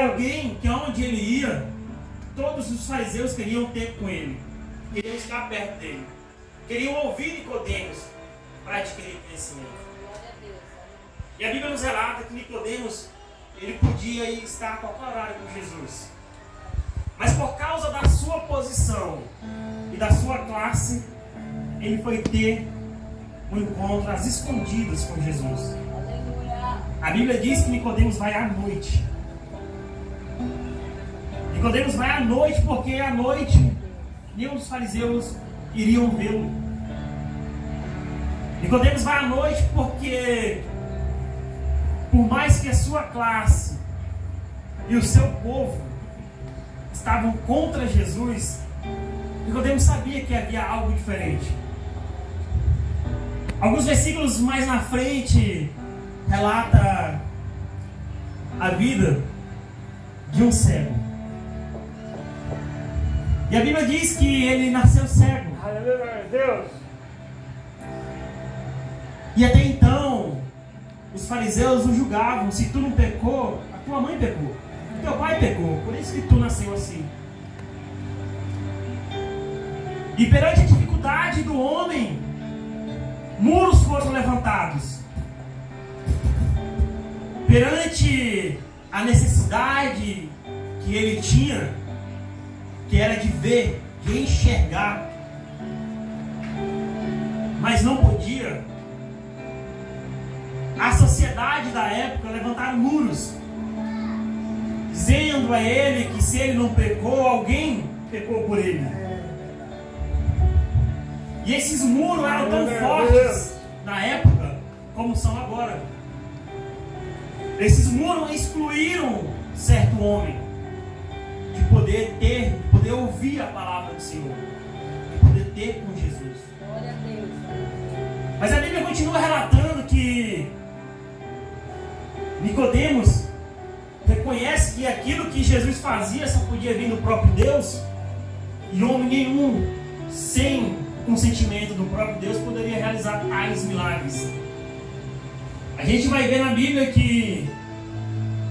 era alguém que onde ele ia, todos os fariseus queriam ter com ele, queriam estar perto dele, queriam ouvir Nicodemos para adquirir conhecimento. E a Bíblia nos relata que Nicodemos, ele podia estar a qualquer horário com Jesus, mas por causa da sua posição e da sua classe, ele foi ter um encontro às escondidas com Jesus. A Bíblia diz que Nicodemos vai à noite. Nicodemos vai à noite porque à noite nenhum dos fariseus iriam vê-lo. Nicodemos vai à noite porque, por mais que a sua classe e o seu povo estavam contra Jesus, Nicodemos sabia que havia algo diferente. Alguns versículos mais na frente relata a vida de um cego. E a Bíblia diz que ele nasceu cego. Aleluia, Deus. E até então, os fariseus o julgavam: se tu não pecou, a tua mãe pecou, o teu pai pecou, por isso que tu nasceu assim. E perante a dificuldade do homem, muros foram levantados. Perante a necessidade que ele tinha, que era de ver, de enxergar, mas não podia, a sociedade da época levantaram muros, dizendo a ele que se ele não pecou, alguém pecou por ele. E esses muros eram tão fortes na época como são agora. Esses muros excluíram certo homem de poder ouvir a palavra do Senhor, de poder ter com Jesus. Glória a Deus. Mas a Bíblia continua relatando que Nicodemos reconhece que aquilo que Jesus fazia só podia vir do próprio Deus, e homem nenhum, sem consentimento do próprio Deus, poderia realizar tais milagres. A gente vai ver na Bíblia que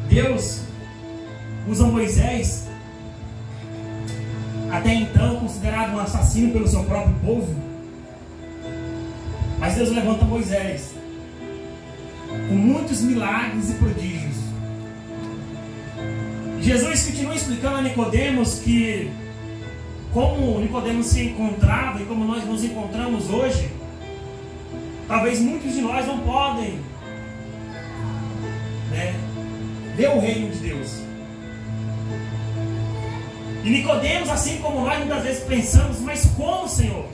Deus usa Moisés, até então considerado um assassino pelo seu próprio povo, mas Deus levanta Moisés com muitos milagres e prodígios. Jesus continua explicando a Nicodemos que, como Nicodemos se encontrava e como nós nos encontramos hoje, talvez muitos de nós não podem ver o reino de Deus. E Nicodemos, assim como nós muitas vezes pensamos: mas como, Senhor?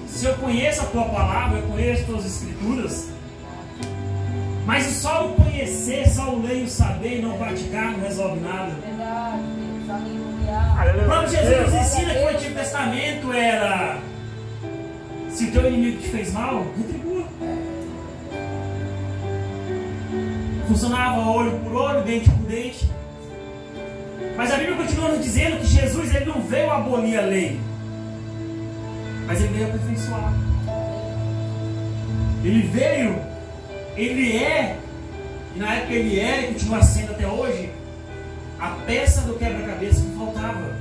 Se eu conheço a tua palavra, eu conheço as tuas escrituras, mas só o conhecer, só o ler e o saber e não praticar não resolve nada. Verdade, Deus. Aleluia. O próprio Jesus nos ensina que o Antigo Testamento era: se o teu inimigo te fez mal, retribua. Funcionava olho por olho, dente por dente. Mas a Bíblia continua nos dizendo que Jesus, ele não veio abolir a lei, mas ele veio aperfeiçoar. Ele é, e na época ele era e continua sendo até hoje, a peça do quebra-cabeça que faltava.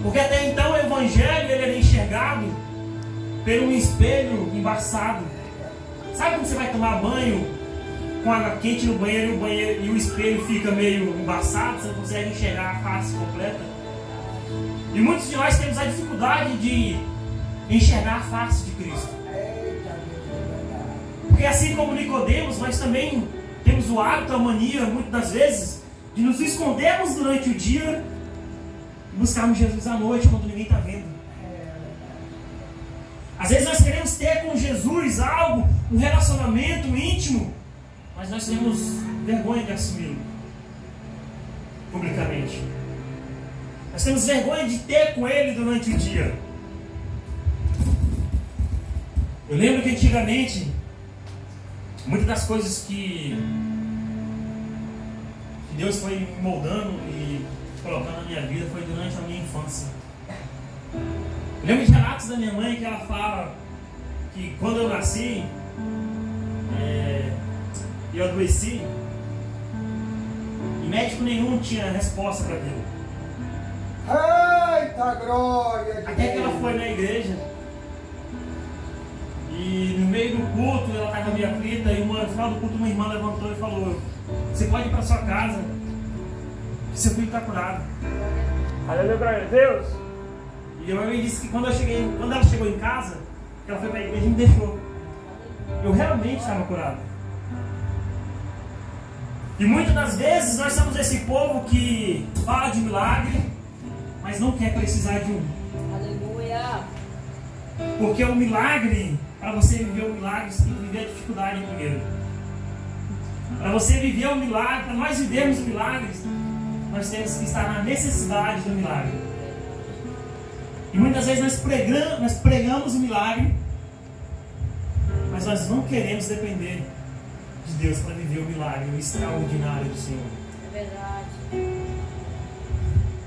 Porque até então o Evangelho ele era enxergado por um espelho embaçado. Sabe quando você vai tomar banho com água quente no banheiro e o espelho fica meio embaçado, você não consegue enxergar a face completa? E muitos de nós temos a dificuldade de enxergar a face de Cristo. Porque assim como Nicodemos, nós também temos o hábito, a mania, muitas das vezes, de nos escondermos durante o dia e buscarmos Jesus à noite, quando ninguém está vendo. Às vezes nós queremos ter com Jesus algo, um relacionamento íntimo, mas nós temos vergonha de assumi-lo publicamente. Nós temos vergonha de ter com Ele durante o dia. Eu lembro que antigamente, muitas das coisas que Deus foi me moldando e colocando na minha vida foi durante a minha infância. Eu lembro de relatos da minha mãe que ela fala que quando eu nasci, eu adoeci, Médico nenhum tinha resposta para aquilo. Eita glória de Até que ela foi na igreja. E no meio do culto, ela estava meio aflita. E no final do culto, uma irmã levantou e falou: você pode ir para sua casa, que seu filho está curado. Aleluia, glória a Deus. E eu me disse que quando ela chegou em casa, ela foi para a igreja e me deixou. Eu realmente estava curado. E muitas das vezes nós somos esse povo que fala de milagre, mas não quer precisar de um. Aleluia. Porque o milagre, para você viver o milagre, você tem que viver a dificuldade primeiro. Para você viver o milagre, para nós vivermos o milagre, nós temos que estar na necessidade do milagre. E muitas vezes nós pregamos o milagre, mas nós não queremos depender de Deus para viver o milagre, o extraordinário do Senhor. É verdade.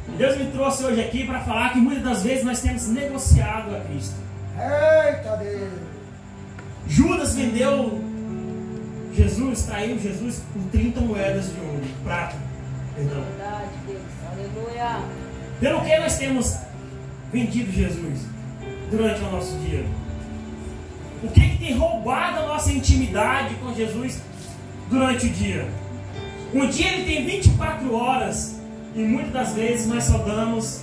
E Deus me trouxe hoje aqui para falar que muitas das vezes nós temos negociado a Cristo. Eita Deus. Judas vendeu Jesus, traiu Jesus por 30 moedas de ouro, prata, perdão. É verdade, Deus. Aleluia. Pelo que nós temos vendido Jesus durante o nosso dia? O que tem roubado a nossa intimidade com Jesus durante o dia? Um dia ele tem 24 horas e muitas das vezes nós só damos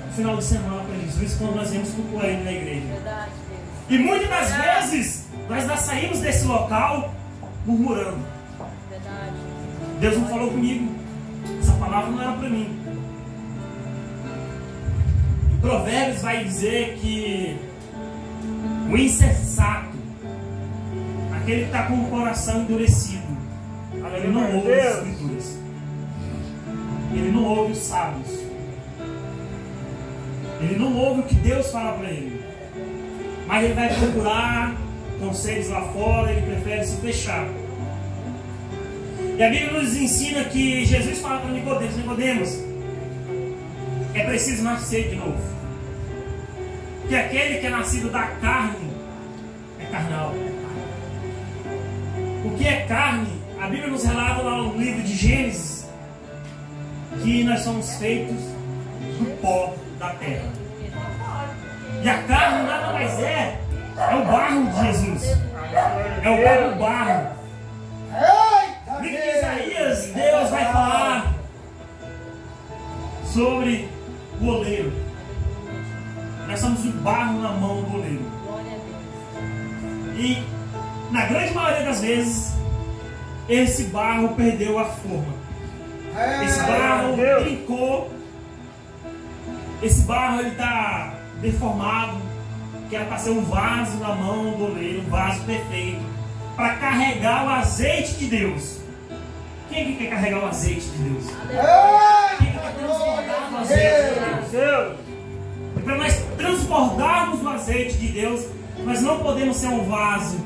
o final de semana para Jesus quando nós vamos cultuar ele na igreja. É verdade, Deus. E muitas das vezes nós já saímos desse local murmurando. É verdade. Deus não falou comigo. Essa palavra não era para mim. Provérbios vai dizer que o insensato, aquele que está com o coração endurecido, ele não ouve as escrituras. Ele não ouve os sábios. Ele não ouve o que Deus fala para ele. Mas ele vai procurar conselhos lá fora, ele prefere se fechar. E a Bíblia nos ensina que Jesus fala para Nicodemos: Nicodemos, é preciso nascer de novo. Que aquele que é nascido da carne é carnal. O que é carne? A Bíblia nos relata lá no livro de Gênesis que nós somos feitos do pó da terra. E a carne nada mais é o barro de Jesus. É o próprio barro. Eita No livro de Deus. Isaías, Deus vai falar sobre o oleiro. Nós somos o barro na mão do oleiro. Glória a Deus. E na grande maioria das vezes, esse barro perdeu a forma. Esse barro trincou. Esse barro ele está deformado. Que era para ser um vaso na mão do oleiro, um vaso perfeito, para carregar o azeite de Deus. Quem que quer carregar o azeite de Deus? Quem que quer transportar o azeite de Deus? E para nós transbordarmos o azeite de Deus, nós não podemos ser um vaso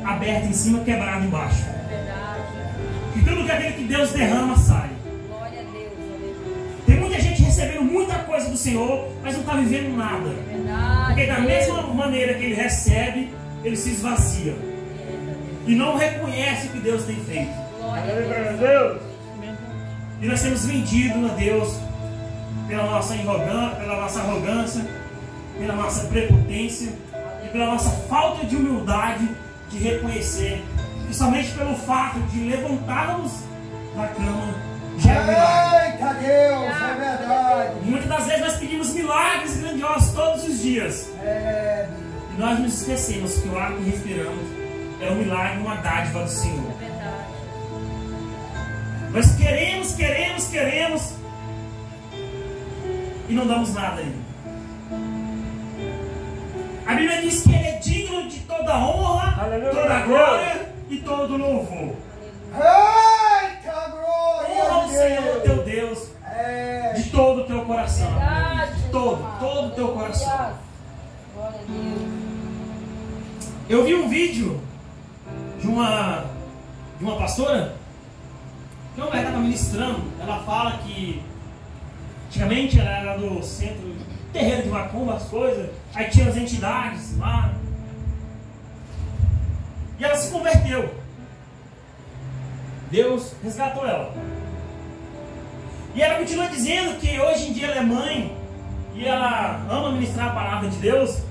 aberto em cima, quebrado embaixo. É verdade. E tudo que Deus derrama sai. Glória a Deus. Aleluia. Tem muita gente recebendo muita coisa do Senhor, mas não está vivendo nada. É verdade. Porque da mesma maneira que ele recebe, ele se esvazia. E não reconhece o que Deus tem feito. Glória a Aleluia, Deus. glória a Deus. E nós temos vendido a Deus pela nossa arrogância, pela nossa prepotência e pela nossa falta de humildade de reconhecer que somente pelo fato de levantarmos da cama já é um milagre. Eita Deus, é verdade. Muitas das vezes nós pedimos milagres grandiosos todos os dias. É, E nós nos esquecemos que o ar que respiramos é um milagre, uma dádiva do Senhor. É verdade. Nós queremos e não damos nada ainda. A Bíblia diz que Ele é digno de toda honra, Aleluia, toda glória e todo louvor. eita glória Honra o de Senhor Deus. teu Deus É, de todo o teu coração. Verdade. De todo o teu coração. Glória a Deus. Eu vi um vídeo de uma pastora que uma mulher estava ministrando. Ela fala que antigamente ela era do centro, terreiro de macumba, as coisas, aí tinha as entidades lá. E ela se converteu. Deus resgatou ela. E ela continua dizendo que hoje em dia ela é mãe e ela ama ministrar a palavra de Deus.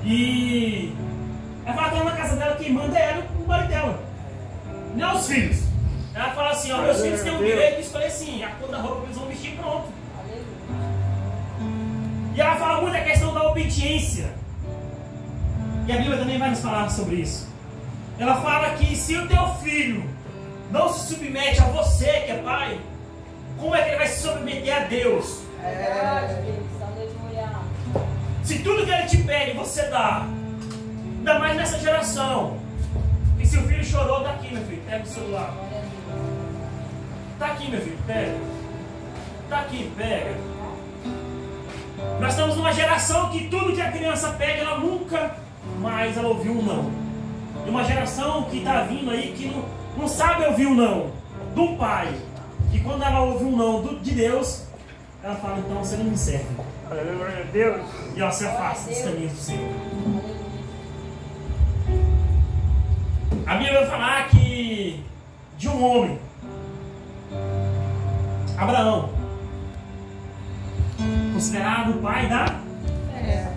E ela fala que ela na casa dela, quem manda é ela e o marido dela, não os filhos. Ela fala assim, ó, meus filhos têm o direito de escolher assim, a cor da roupa que eles vão vestir, pronto. E ela fala muito a questão da obediência. E a Bíblia também vai nos falar sobre isso. Ela fala que se o teu filho não se submete a você, que é pai, como é que ele vai se submeter a Deus? Se tudo que ele te pede você dá, ainda mais nessa geração. E se o filho chorou, tá aqui, meu filho, pega o celular. Tá aqui, meu filho, pega. Tá aqui, pega. Nós estamos numa geração que tudo que a criança pega, ela nunca mais ela ouviu um não. E uma geração que está vindo aí que não sabe ouvir um não do pai. E quando ela ouve um não de Deus, ela fala, então você não me serve. Aleluia, Deus. E ela se afasta dos caminhos do Senhor. A Bíblia vai falar que de um homem, Abraão, considerado o pai da fé.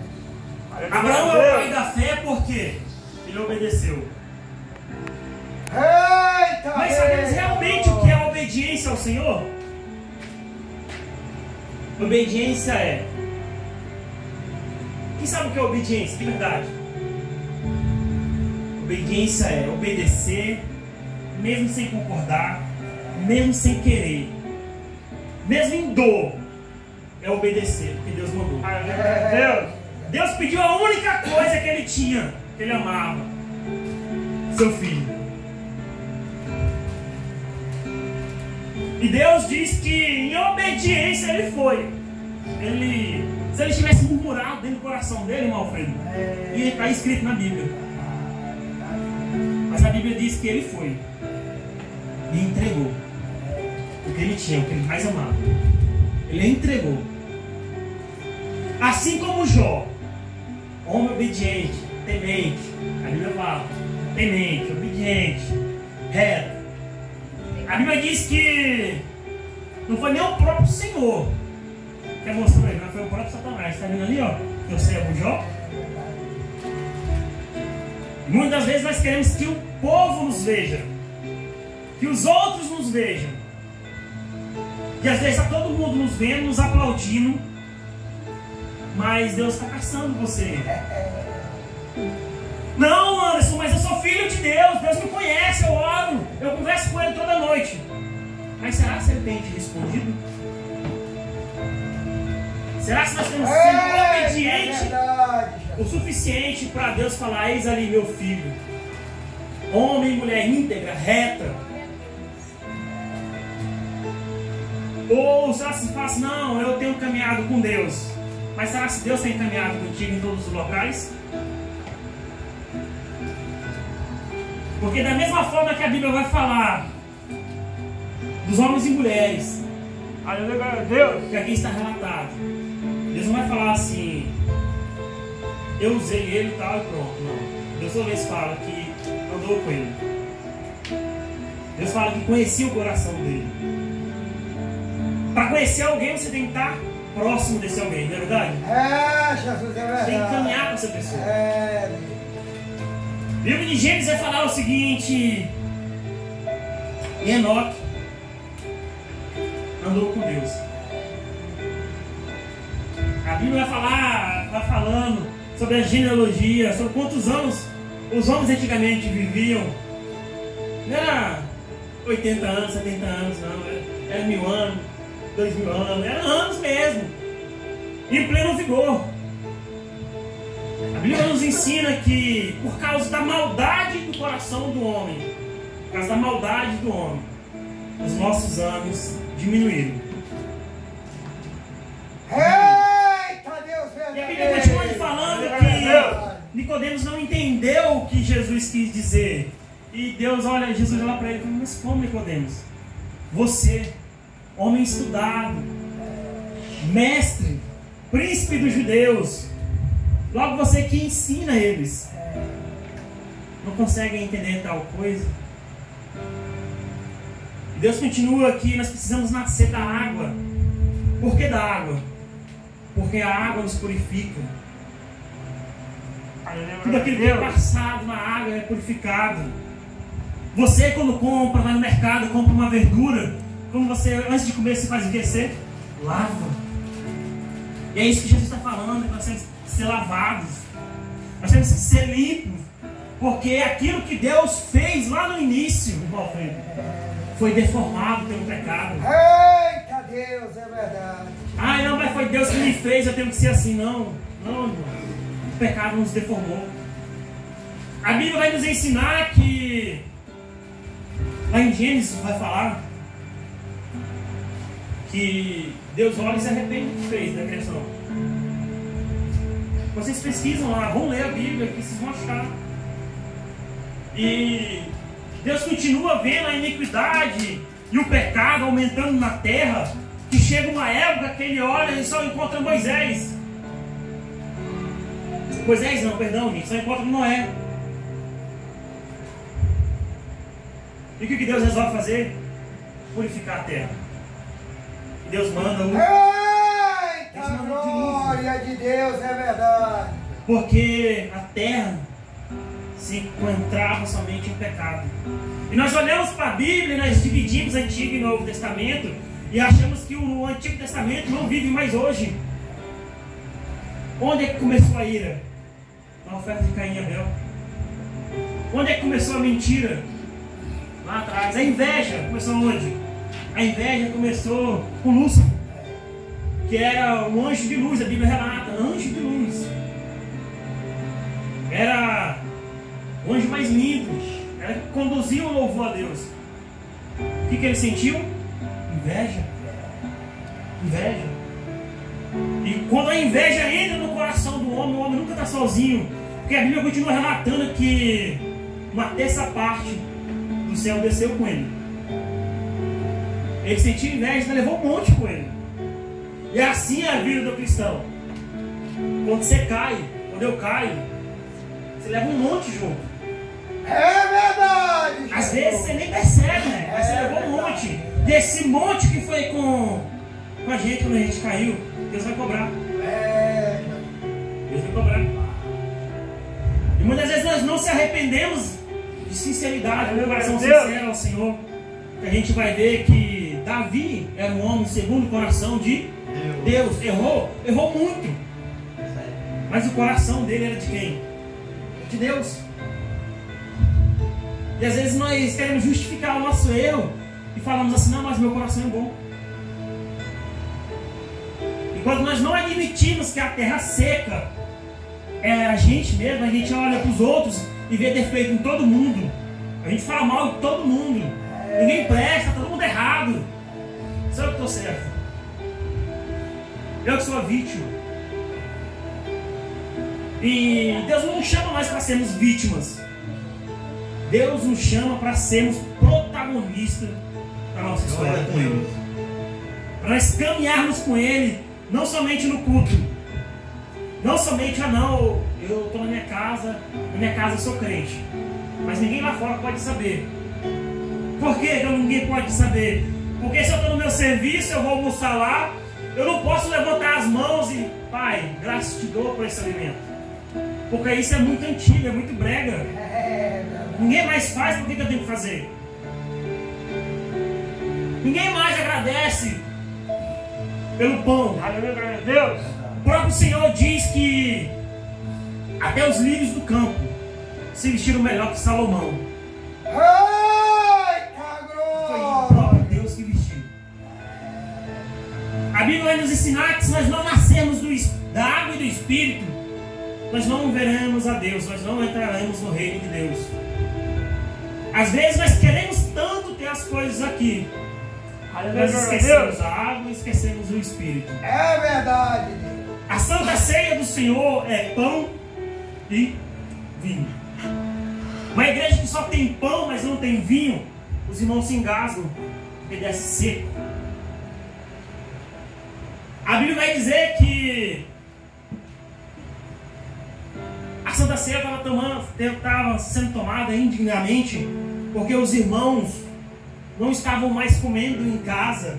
Abraão é o pai da fé porque ele obedeceu. Eita, Mas sabemos realmente o que é a obediência ao Senhor? Obediência é... Quem sabe o que é obediência? De verdade. Obediência é obedecer, mesmo sem concordar, mesmo sem querer, mesmo em dor. É obedecer, porque Deus mandou. Deus pediu a única coisa que ele tinha, que ele amava: seu filho. E Deus diz que em obediência ele foi. Se ele tivesse murmurado dentro do coração dele, irmão Alfredo, ia estar escrito na Bíblia. Mas a Bíblia diz que ele foi e entregou o que ele tinha, o que ele mais amava. Ele entregou. Assim como Jó, homem obediente, temente. A Bíblia fala, temente, obediente, reto. A Bíblia diz que não foi nem o próprio Senhor que mostrou ele, mas foi o próprio Satanás. Está vendo ali, ó? Que o servo Jó. Muitas vezes nós queremos que o povo nos veja, que os outros nos vejam. E às vezes está todo mundo nos vendo, nos aplaudindo, mas Deus está caçando você. Não, Anderson, mas eu sou filho de Deus, Deus me conhece, eu oro, eu converso com Ele toda noite. Mas será que Ele tem te respondido? Será que nós temos sido obedientes o suficiente para Deus falar, eis ali meu filho, homem e mulher íntegra, reta? Ou será que se fala assim, não, eu tenho caminhado com Deus, mas será que Deus tem caminhado contigo em todos os locais? Porque da mesma forma que a Bíblia vai falar dos homens e mulheres, Deus, que aqui está relatado, Deus não vai falar assim, eu usei ele e tal e pronto, não. Deus toda vez fala que andou com ele. Deus fala que conhecia o coração dele. Para conhecer alguém, você tem que estar próximo desse alguém, não é verdade? Jesus, é verdade. Você tem que caminhar com essa pessoa. O livro de Gênesis vai falar o seguinte: Enoque andou com Deus. A Bíblia vai falando sobre a genealogia, sobre quantos anos os homens antigamente viviam. Não era 80 anos, 70 anos, não. Era 1000 anos, 2000 anos, eram anos mesmo. Em pleno vigor. A Bíblia nos ensina que por causa da maldade do coração do homem, por causa da maldade do homem, os nossos anos diminuíram. E a Bíblia continua falando que Nicodemos não entendeu o que Jesus quis dizer. E Deus olha, Jesus olha para ele e fala, mas como, Nicodemos? Você, homem estudado, mestre, príncipe dos judeus, logo você que ensina eles, não consegue entender tal coisa? E Deus continua aqui, nós precisamos nascer da água. Por que da água? Porque a água nos purifica. Tudo aquilo que é passado na água é purificado. Você, quando compra, vai no mercado, compra uma verdura, quando você, antes de comer, você faz o que? Você lava. E é isso que Jesus está falando, que nós temos que ser lavados. Nós temos que ser limpos. Porque aquilo que Deus fez lá no início, irmão Alfredo, foi deformado pelo pecado. Eita Deus, é verdade. Ah, não, mas foi Deus que me fez, eu tenho que ser assim. Não, não, irmão. O pecado nos deformou. A Bíblia vai nos ensinar que, lá em Gênesis vai falar que Deus olha e se arrepende do que fez da criação. Vocês pesquisam lá, vão ler a Bíblia, que vocês vão achar. E Deus continua vendo a iniquidade e o pecado aumentando na terra, que chega uma época que ele olha e só encontra Moisés. Moisés não, perdão, gente, só encontra Noé. E o que Deus resolve fazer? Purificar a terra. Deus manda o... Eita glória de Deus, é verdade. Porque a terra se encontrava somente em pecado. E nós olhamos para a Bíblia, nós dividimos Antigo e Novo Testamento e achamos que o Antigo Testamento não vive mais hoje. Onde é que começou a ira? Na oferta de Caim e Abel. Onde é que começou a mentira? Lá atrás. A inveja começou onde? A inveja começou com Lúcifer, que era um anjo de luz, a Bíblia relata, anjo de luz. Era o anjo mais lindo, era que conduzia o louvor a Deus. O que ele sentiu? Inveja. Inveja. E quando a inveja entra no coração do homem, o homem nunca está sozinho. Porque a Bíblia continua relatando que uma terça parte do céu desceu com ele. Ele sentiu inveja, levou um monte com ele. E assim é a vida do cristão. Quando você cai, quando eu caio, você leva um monte junto. É verdade. Às vezes você nem percebe, né? Mas você levou um monte. Desse monte que foi com a gente quando a gente caiu, Deus vai cobrar. Deus vai cobrar. E muitas vezes nós não se arrependemos de sinceridade, de coração sincero ao Senhor. A gente vai ver que Davi era um homem segundo o coração de Deus. Errou muito. Mas o coração dele era de quem? De Deus. E às vezes nós queremos justificar o nosso erro e falamos assim, não, mas meu coração é bom. E quando nós não admitimos que a terra seca é a gente mesmo, a gente olha para os outros e vê defeito em todo mundo. A gente fala mal de todo mundo. Ninguém presta, todo mundo errado. Só eu que estou certo. Eu que sou a vítima. E Deus não nos chama mais para sermos vítimas. Deus nos chama para sermos protagonistas da nossa história com Ele. Para nós caminharmos com Ele, não somente no culto. Não somente, eu estou na minha casa eu sou crente. Mas ninguém lá fora pode saber. Por que ninguém pode saber? Porque se eu estou no meu serviço, eu vou almoçar lá, eu não posso levantar as mãos e, Pai, graças te dou por esse alimento. Porque isso é muito antigo, é muito brega. Ninguém mais faz, por que eu tenho que fazer? Ninguém mais agradece pelo pão. Aleluia, Deus. O próprio Senhor diz que até os lírios do campo se vestiram melhor que Salomão. Foi o próprio Deus que vestiu. A Bíblia vai nos ensinar que se nós não nascermos da água e do Espírito, nós não veremos a Deus, nós não entraremos no reino de Deus. Às vezes nós queremos tanto ter as coisas aqui, nós esquecemos a água e esquecemos o Espírito. É verdade. A Santa Ceia do Senhor é pão e vinho. Uma igreja que só tem pão, mas não tem vinho, os irmãos se engasgam, porque desce seco. A Bíblia vai dizer que a Santa Ceia estava sendo tomada indignamente, porque os irmãos não estavam mais comendo em casa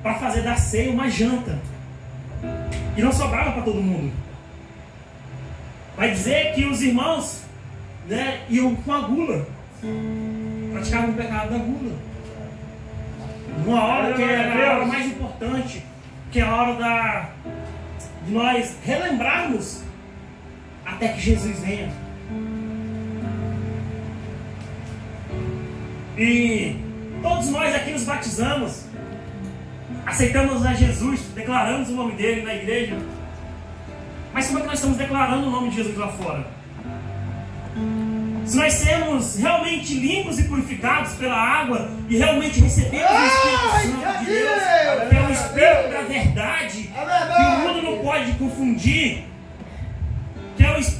para fazer da ceia uma janta. E não sobrava para todo mundo. Vai dizer que os irmãos, né, iam com a gula. Praticavam o pecado da gula. Uma hora que era a hora mais importante, que é a hora de nós relembrarmos até que Jesus venha. E todos nós aqui nos batizamos, aceitamos a Jesus, declaramos o nome dele na igreja. Mas como é que nós estamos declarando o nome de Jesus lá fora? Se nós sermos realmente limpos e purificados pela água e realmente recebemos o Espírito Santo de Deus, que é o Espírito da verdade, que o mundo não pode confundir, que é o Espírito